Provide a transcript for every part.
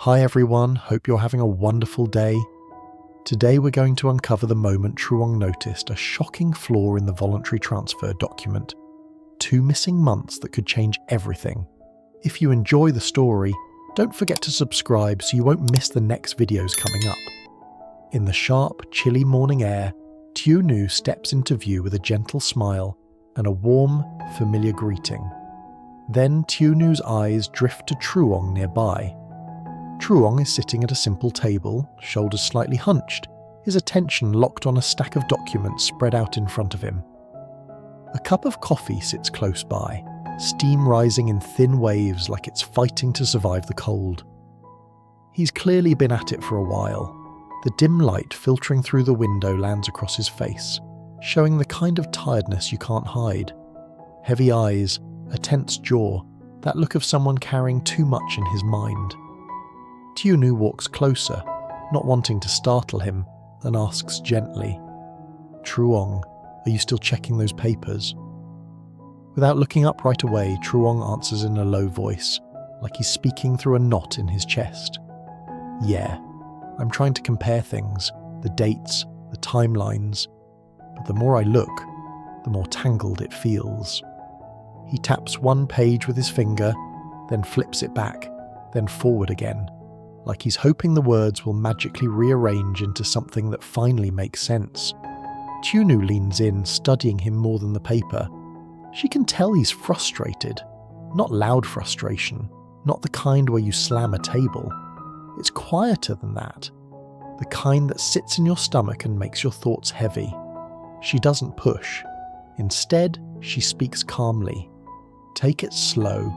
Hi everyone, hope you're having a wonderful day. Today we're going to uncover the moment Truong noticed a shocking flaw in the voluntary transfer document. 2 missing months that could change everything. If you enjoy the story, don't forget to subscribe so you won't miss the next videos coming up. In the sharp, chilly morning air, Tunu steps into view with a gentle smile and a warm, familiar greeting. Then Tunu's eyes drift to Truong nearby. Truong is sitting at a simple table, shoulders slightly hunched, his attention locked on a stack of documents spread out in front of him. A cup of coffee sits close by, steam rising in thin waves like it's fighting to survive the cold. He's clearly been at it for a while. The dim light filtering through the window lands across his face, showing the kind of tiredness you can't hide. Heavy eyes, a tense jaw, that look of someone carrying too much in his mind. Tunu walks closer, not wanting to startle him, and asks gently, "Truong, are you still checking those papers?" Without looking up right away, Truong answers in a low voice, like he's speaking through a knot in his chest. "Yeah, I'm trying to compare things, the dates, the timelines, but the more I look, the more tangled it feels." He taps one page with his finger, then flips it back, then forward again, like he's hoping the words will magically rearrange into something that finally makes sense. Tunu leans in, studying him more than the paper. She can tell he's frustrated. Not loud frustration, not the kind where you slam a table. It's quieter than that. The kind that sits in your stomach and makes your thoughts heavy. She doesn't push. Instead, she speaks calmly. Take it slow.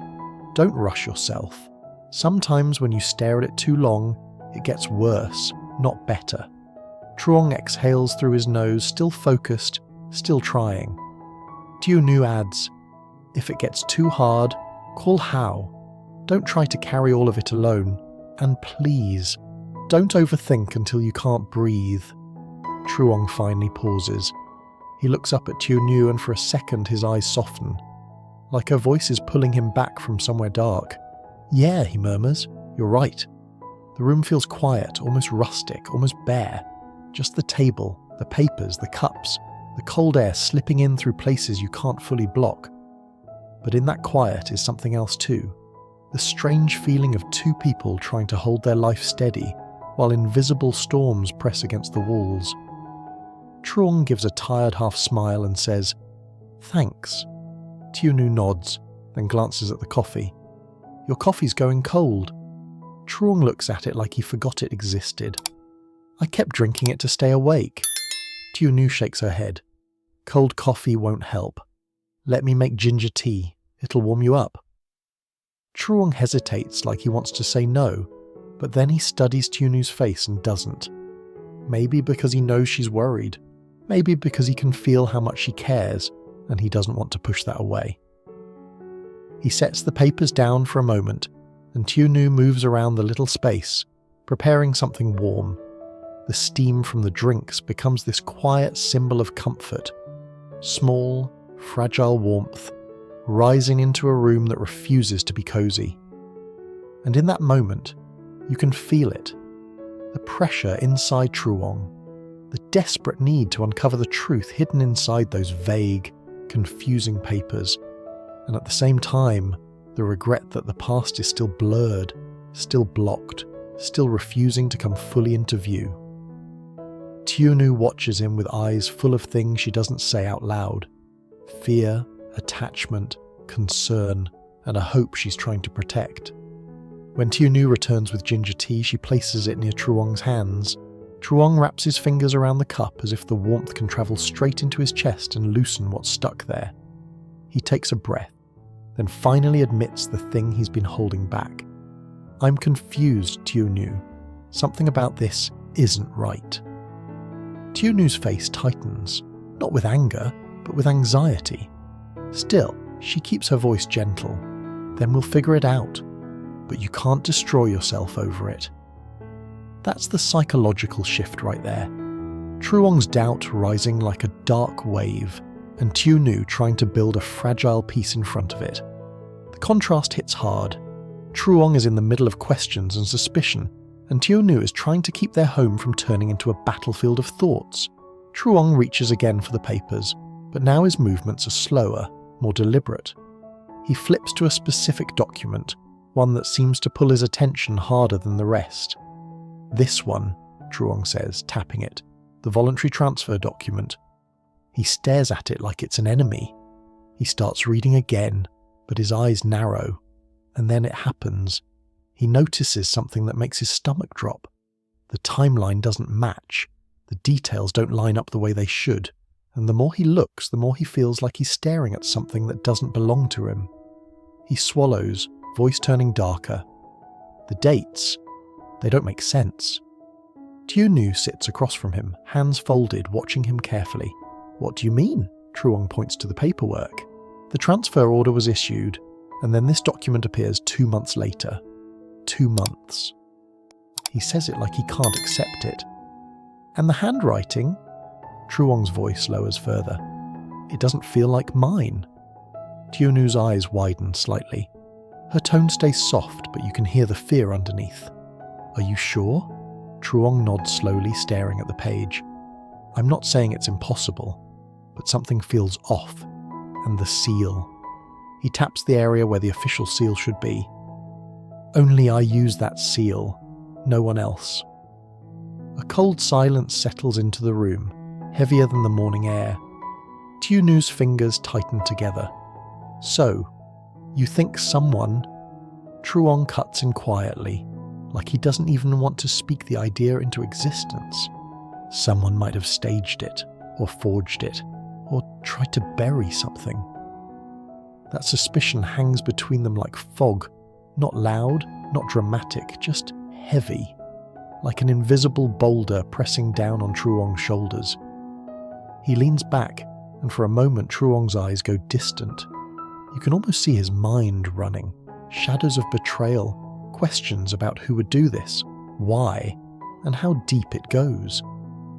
Don't rush yourself. Sometimes when you stare at it too long, it gets worse, not better. Truong exhales through his nose, still focused, still trying. Tunu adds, "If it gets too hard, call How. Don't try to carry all of it alone. And please, don't overthink until you can't breathe." Truong finally pauses. He looks up at Tunu and for a second his eyes soften, like her voice is pulling him back from somewhere dark. "Yeah," he murmurs, "you're right." The room feels quiet, almost rustic, almost bare. Just the table, the papers, the cups, the cold air slipping in through places you can't fully block. But in that quiet is something else too. The strange feeling of 2 people trying to hold their life steady while invisible storms press against the walls. Truong gives a tired half smile and says, "Thanks." Tunu nods, then glances at the coffee. "Your coffee's going cold." Truong looks at it like he forgot it existed. "I kept drinking it to stay awake." Tunu shakes her head. "Cold coffee won't help. Let me make ginger tea. It'll warm you up." Truong hesitates like he wants to say no, but then he studies Tunu's face and doesn't. Maybe because he knows she's worried. Maybe because he can feel how much she cares, and he doesn't want to push that away. He sets the papers down for a moment, and Tunu moves around the little space, preparing something warm. The steam from the drinks becomes this quiet symbol of comfort. Small, fragile warmth, rising into a room that refuses to be cozy. And in that moment, you can feel it. The pressure inside Truong. The desperate need to uncover the truth hidden inside those vague, confusing papers. And at the same time, the regret that the past is still blurred, still blocked, still refusing to come fully into view. Tunu watches him with eyes full of things she doesn't say out loud. Fear, attachment, concern, and a hope she's trying to protect. When Tunu returns with ginger tea, she places it near Truong's hands. Truong wraps his fingers around the cup as if the warmth can travel straight into his chest and loosen what's stuck there. He takes a breath, then finally admits the thing he's been holding back. "I'm confused, Tunu. Something about this isn't right." Tunu's face tightens, not with anger, but with anxiety. Still, she keeps her voice gentle. "Then we'll figure it out. But you can't destroy yourself over it." That's the psychological shift right there. Truong's doubt rising like a dark wave, and Tunu trying to build a fragile piece in front of it. The contrast hits hard. Truong is in the middle of questions and suspicion, and Tieu is trying to keep their home from turning into a battlefield of thoughts. Truong reaches again for the papers, but now his movements are slower, more deliberate. He flips to a specific document, one that seems to pull his attention harder than the rest. "This one," Truong says, tapping it, "the voluntary transfer document." He stares at it like it's an enemy. He starts reading again, but his eyes narrow, and then it happens. He notices something that makes his stomach drop. The timeline doesn't match. The details don't line up the way they should, and the more he looks, the more he feels like he's staring at something that doesn't belong to him. He swallows, voice turning darker. The dates, they don't make sense. Tieu sits across from him, hands folded, watching him carefully. "What do you mean?" Truong points to the paperwork. "The transfer order was issued, and then this document appears 2 months later. 2 months. He says it like he can't accept it. "And the handwriting?" Truong's voice lowers further. "It doesn't feel like mine." Tieu's eyes widen slightly. Her tone stays soft, but you can hear the fear underneath. "Are you sure?" Truong nods slowly, staring at the page. "I'm not saying it's impossible, but something feels off. And the seal." He taps the area where the official seal should be. "Only I use that seal, no one else." A cold silence settles into the room, heavier than the morning air. Tieu's fingers tighten together. "So, you think someone..." Truong cuts in quietly, like he doesn't even want to speak the idea into existence. "Someone might have staged it, or forged it, or tried to bury something." That suspicion hangs between them like fog, not loud, not dramatic, just heavy, like an invisible boulder pressing down on Truong's shoulders. He leans back, and for a moment Truong's eyes go distant. You can almost see his mind running, shadows of betrayal, questions about who would do this, why, and how deep it goes.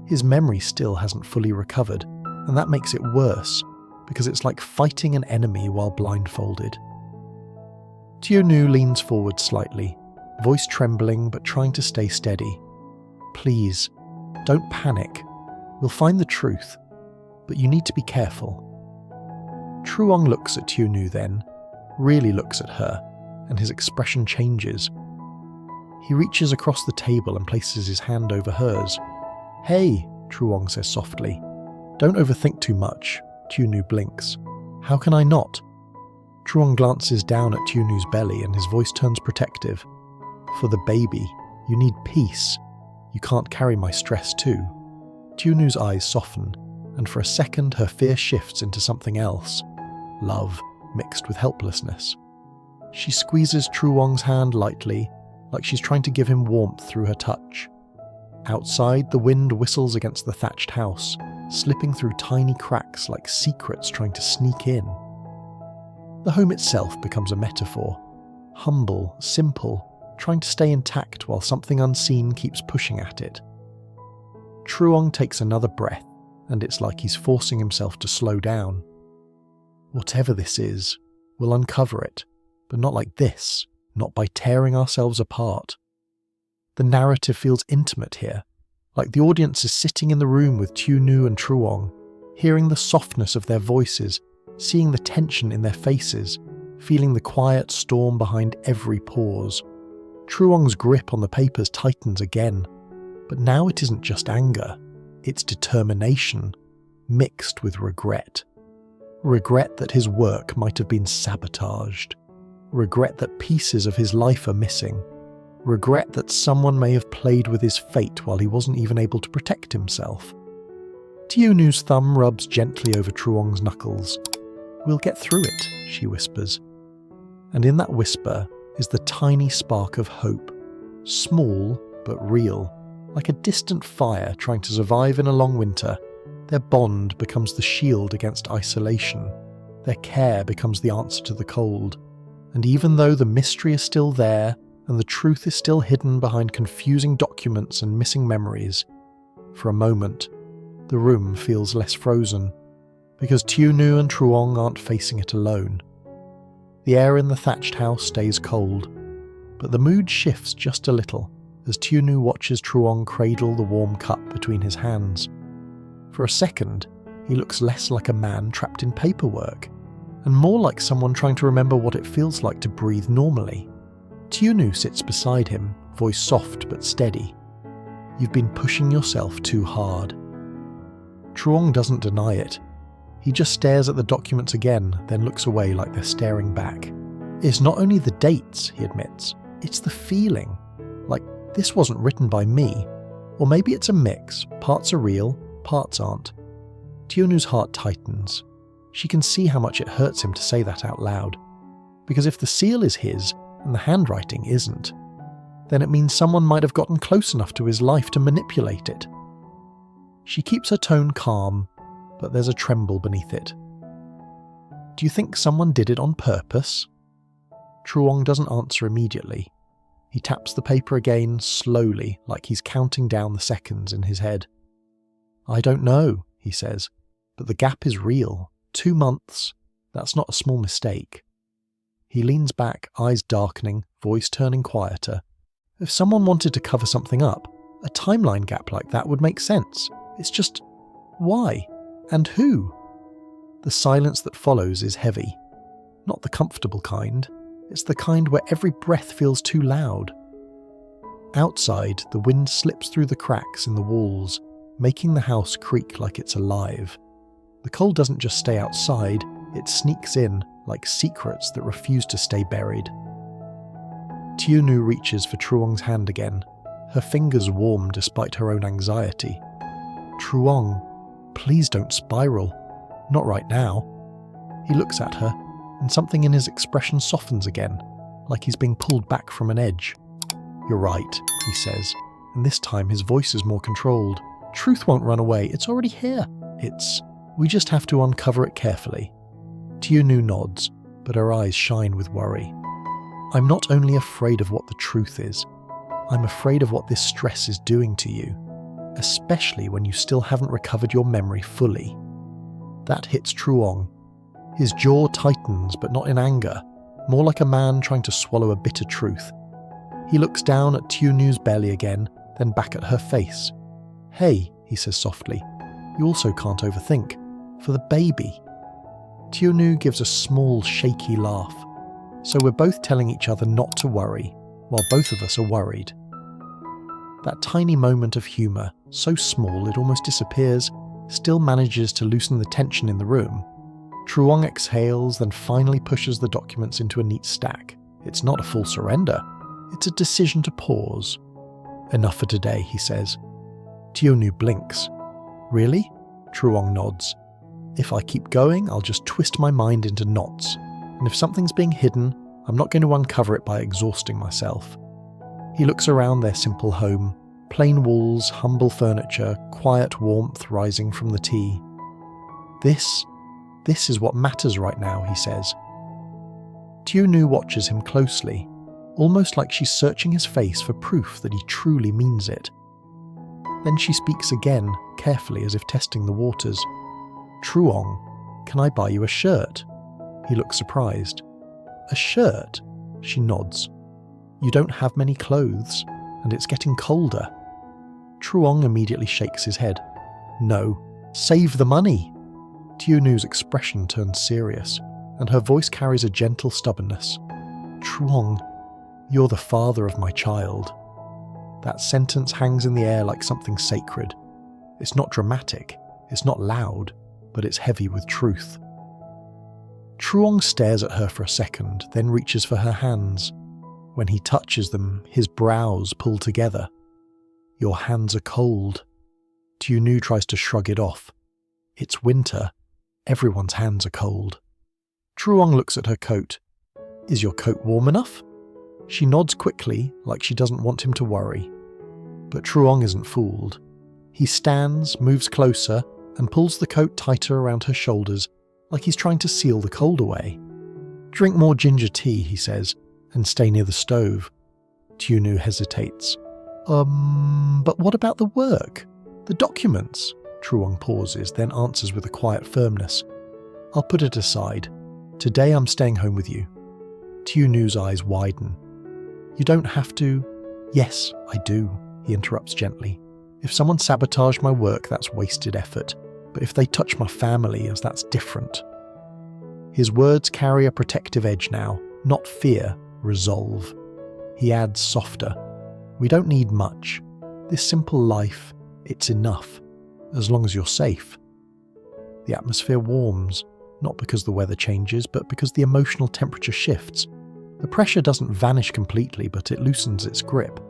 His memory still hasn't fully recovered, and that makes it worse, because it's like fighting an enemy while blindfolded. Tieu leans forward slightly, voice trembling but trying to stay steady. "Please, don't panic. We'll find the truth, but you need to be careful." Truong looks at Tieu then, really looks at her, and his expression changes. He reaches across the table and places his hand over hers. "Hey," Truong says softly. "Don't overthink too much." Tieu blinks. "How can I not?" Truong glances down at Tieu's belly and his voice turns protective. "For the baby, you need peace. You can't carry my stress too." Tieu's eyes soften, and for a second her fear shifts into something else. Love, mixed with helplessness. She squeezes Truong's hand lightly, like she's trying to give him warmth through her touch. Outside, the wind whistles against the thatched house, slipping through tiny cracks like secrets trying to sneak in. The home itself becomes a metaphor. Humble, simple, trying to stay intact while something unseen keeps pushing at it. Truong takes another breath, and it's like he's forcing himself to slow down. Whatever this is, we'll uncover it, but not like this, not by tearing ourselves apart. The narrative feels intimate here, like the audience is sitting in the room with Tieu and Truong, hearing the softness of their voices, seeing the tension in their faces, feeling the quiet storm behind every pause. Truong's grip on the papers tightens again, but now it isn't just anger, it's determination, mixed with regret. Regret that his work might have been sabotaged. Regret that pieces of his life are missing. Regret that someone may have played with his fate while he wasn't even able to protect himself. Tieu's thumb rubs gently over Truong's knuckles. "We'll get through it," she whispers. And in that whisper is the tiny spark of hope, small but real, like a distant fire trying to survive in a long winter. Their bond becomes the shield against isolation. Their care becomes the answer to the cold. And even though the mystery is still there, and the truth is still hidden behind confusing documents and missing memories, for a moment, the room feels less frozen, because Tieu and Truong aren't facing it alone. The air in the thatched house stays cold, But the mood shifts just a little as Tunu watches Truong cradle the warm cup between his hands. For a second, he looks less like a man trapped in paperwork, and more like someone trying to remember what it feels like to breathe normally. Tunu sits beside him, voice soft but steady. "You've been pushing yourself too hard." Truong doesn't deny it. He just stares at the documents again, then looks away like they're staring back. It's not only the dates, he admits, it's the feeling. Like, this wasn't written by me. Or maybe it's a mix, parts are real, parts aren't. Tieunu's heart tightens. She can see how much it hurts him to say that out loud. Because if the seal is his, and the handwriting isn't, then it means someone might have gotten close enough to his life to manipulate it. She keeps her tone calm, but there's a tremble beneath it. "Do you think someone did it on purpose?" Truong doesn't answer immediately. He taps the paper again, slowly, like he's counting down the seconds in his head. "I don't know," he says, "but the gap is real. 2 months. That's not a small mistake." He leans back, eyes darkening, voice turning quieter. If someone wanted to cover something up, a timeline gap like that would make sense. It's just, why? And who? The silence that follows is heavy. Not the comfortable kind. It's the kind where every breath feels too loud. Outside, the wind slips through the cracks in the walls, making the house creak like it's alive. The cold doesn't just stay outside, it sneaks in like secrets that refuse to stay buried. Tieu reaches for Truong's hand again, her fingers warm despite her own anxiety. "Truong, please don't spiral. Not right now." He looks at her, and something in his expression softens again, like he's being pulled back from an edge. "You're right," he says, and this time his voice is more controlled. "Truth won't run away, it's already here. We just have to uncover it carefully." Tieu nods, but her eyes shine with worry. "I'm not only afraid of what the truth is, I'm afraid of what this stress is doing to you, especially when you still haven't recovered your memory fully." That hits Truong. His jaw tightens, but not in anger, more like a man trying to swallow a bitter truth. He looks down at Tieunu's belly again, then back at her face. "Hey," he says softly, "you also can't overthink. For the baby." Tieu gives a small, shaky laugh. So we're both telling each other not to worry, while both of us are worried. That tiny moment of humour, so small it almost disappears, still manages to loosen the tension in the room. Truong exhales, then finally pushes the documents into a neat stack. It's not a full surrender. It's a decision to pause. "Enough for today," he says. Tieu blinks. "Really?" Truong nods. "If I keep going, I'll just twist my mind into knots. And if something's being hidden, I'm not going to uncover it by exhausting myself." He looks around their simple home. Plain walls, humble furniture, quiet warmth rising from the tea. This is what matters right now, he says. Tieu watches him closely, almost like she's searching his face for proof that he truly means it. Then she speaks again, carefully as if testing the waters. "Truong, can I buy you a shirt?" He looks surprised. "A shirt?" She nods. "You don't have many clothes, and it's getting colder." Truong immediately shakes his head. "No, save the money." Tieunu's expression turns serious, and her voice carries a gentle stubbornness. "Truong, you're the father of my child." That sentence hangs in the air like something sacred. It's not dramatic, it's not loud, but it's heavy with truth. Truong stares at her for a second, then reaches for her hands. When he touches them, his brows pull together. "Your hands are cold." Tieu tries to shrug it off. "It's winter. Everyone's hands are cold." Truong looks at her coat. "Is your coat warm enough?" She nods quickly, like she doesn't want him to worry. But Truong isn't fooled. He stands, moves closer, and pulls the coat tighter around her shoulders, like he's trying to seal the cold away. "Drink more ginger tea," he says, "and stay near the stove." Tieu hesitates. But what about the work? The documents?" Truong pauses, then answers with a quiet firmness. "I'll put it aside. Today I'm staying home with you." Tieunu's eyes widen. You don't have to. Yes, I do, he interrupts gently. If someone sabotaged my work, that's wasted effort. But if they touch my family, as that's different. His words carry a protective edge now, not fear, resolve. He adds softer. We don't need much. This simple life, it's enough, as long as you're safe. The atmosphere warms, not because the weather changes, but because the emotional temperature shifts. The pressure doesn't vanish completely, but it loosens its grip.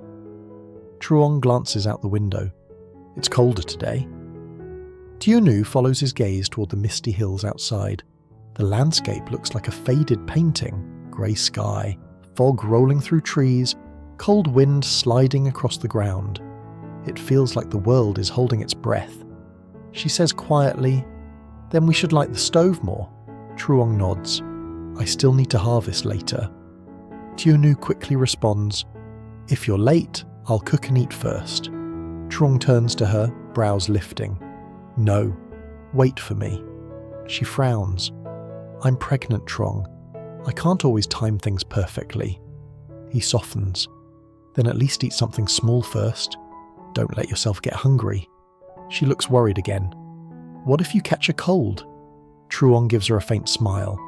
Truong glances out the window. It's colder today. Tieu follows his gaze toward the misty hills outside. The landscape looks like a faded painting. Grey sky, fog rolling through trees, cold wind sliding across the ground. It feels like the world is holding its breath. She says quietly, "Then we should light the stove more." Truong nods. "I still need to harvest later." Tieu quickly responds, "If you're late, I'll cook and eat first." Truong turns to her, brows lifting. "No, wait for me." She frowns. "I'm pregnant, Truong. I can't always time things perfectly." He softens. "Then at least eat something small first. Don't let yourself get hungry." She looks worried again. "What if you catch a cold?" Truong gives her a faint smile.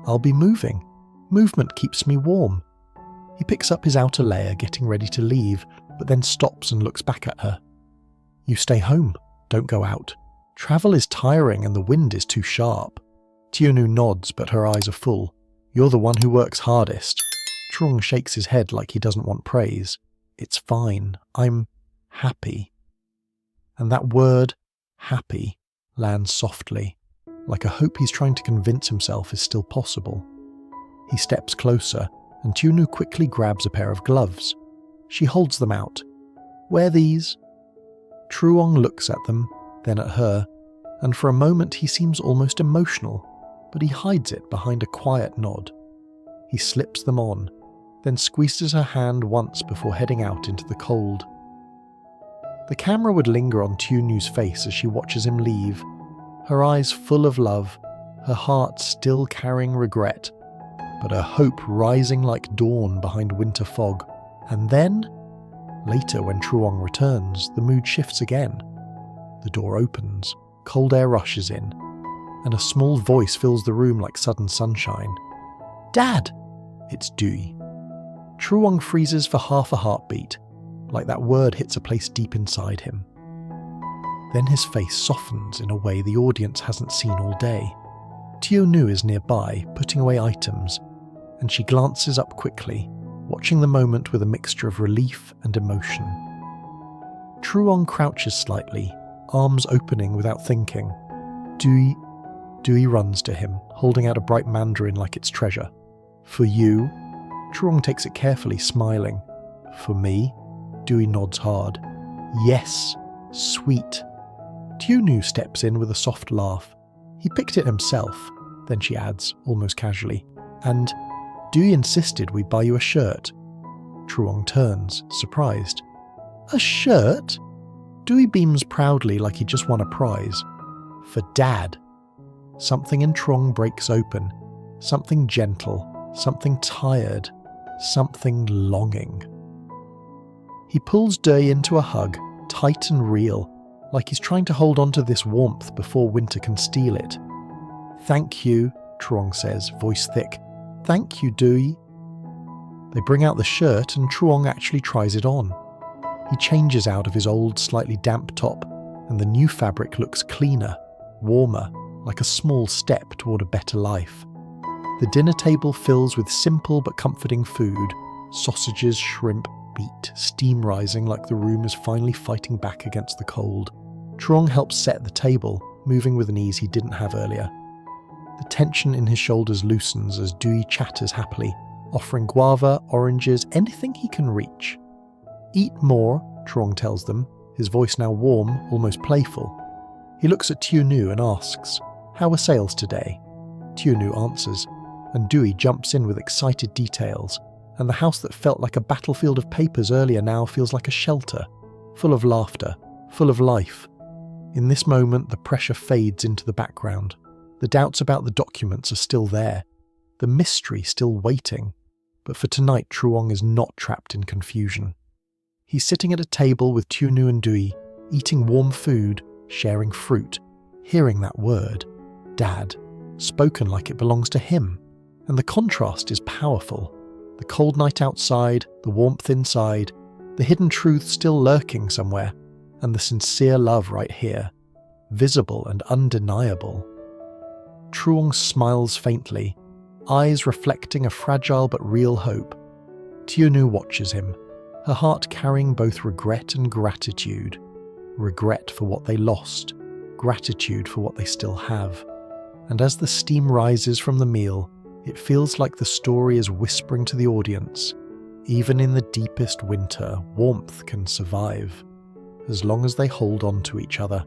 "I'll be moving. Movement keeps me warm." He picks up his outer layer, getting ready to leave, but then stops and looks back at her. "You stay home. Don't go out. Travel is tiring and the wind is too sharp." Tieu nods, but her eyes are full. "You're the one who works hardest." Truong shakes his head like he doesn't want praise. "It's fine. I'm happy." And that word, happy, lands softly, like a hope he's trying to convince himself is still possible. He steps closer, and Tieu quickly grabs a pair of gloves. She holds them out. "Wear these." Truong looks at them, then at her, and for a moment he seems almost emotional, but he hides it behind a quiet nod. He slips them on, then squeezes her hand once before heading out into the cold. The camera would linger on Tieu's face as she watches him leave, her eyes full of love, her heart still carrying regret, but her hope rising like dawn behind winter fog. And then, later when Truong returns, the mood shifts again. The door opens, cold air rushes in, and a small voice fills the room like sudden sunshine. "Dad!" It's Tieu. Truong freezes for half a heartbeat, like that word hits a place deep inside him. Then his face softens in a way the audience hasn't seen all day. Tieu is nearby, putting away items, and she glances up quickly, watching the moment with a mixture of relief and emotion. Truong crouches slightly, arms opening without thinking. Tieu runs to him, holding out a bright mandarin like it's treasure. "For you?" Truong takes it carefully, smiling. "For me?" Tieu nods hard. "Yes, sweet." Tieu steps in with a soft laugh. He picked it himself, then she adds, almost casually, "And Tieu insisted we buy you a shirt." Truong turns, surprised. "A shirt?" Tieu beams proudly like he just won a prize. "For Dad." Something in Truong breaks open. Something gentle, something tired, something longing. He pulls Tieu into a hug, tight and real, like he's trying to hold on to this warmth before winter can steal it. "Thank you," Truong says, voice thick. "Thank you, Tieu." They bring out the shirt and Truong actually tries it on. He changes out of his old, slightly damp top, and the new fabric looks cleaner, warmer, like a small step toward a better life. The dinner table fills with simple but comforting food, sausages, shrimp, meat, steam rising like the room is finally fighting back against the cold. Truong helps set the table, moving with an ease he didn't have earlier. The tension in his shoulders loosens as Tieu chatters happily, offering guava, oranges, anything he can reach. "Eat more," Truong tells them, his voice now warm, almost playful. He looks at Tieu and asks, "How were sales today?" Tieu answers, and Tieu jumps in with excited details, and the house that felt like a battlefield of papers earlier now feels like a shelter, full of laughter, full of life. In this moment, the pressure fades into the background. The doubts about the documents are still there, the mystery still waiting, But for tonight, Truong is not trapped in confusion. He's sitting at a table with Tunu and Dui, eating warm food, sharing fruit, hearing that word, Dad, spoken like it belongs to him. And the contrast is powerful. The cold night outside, the warmth inside, the hidden truth still lurking somewhere, and the sincere love right here, visible and undeniable. Truong smiles faintly, eyes reflecting a fragile but real hope. Tieu watches him, her heart carrying both regret and gratitude. Regret for what they lost, gratitude for what they still have. And as the steam rises from the meal, it feels like the story is whispering to the audience, even in the deepest winter, warmth can survive, as long as they hold on to each other.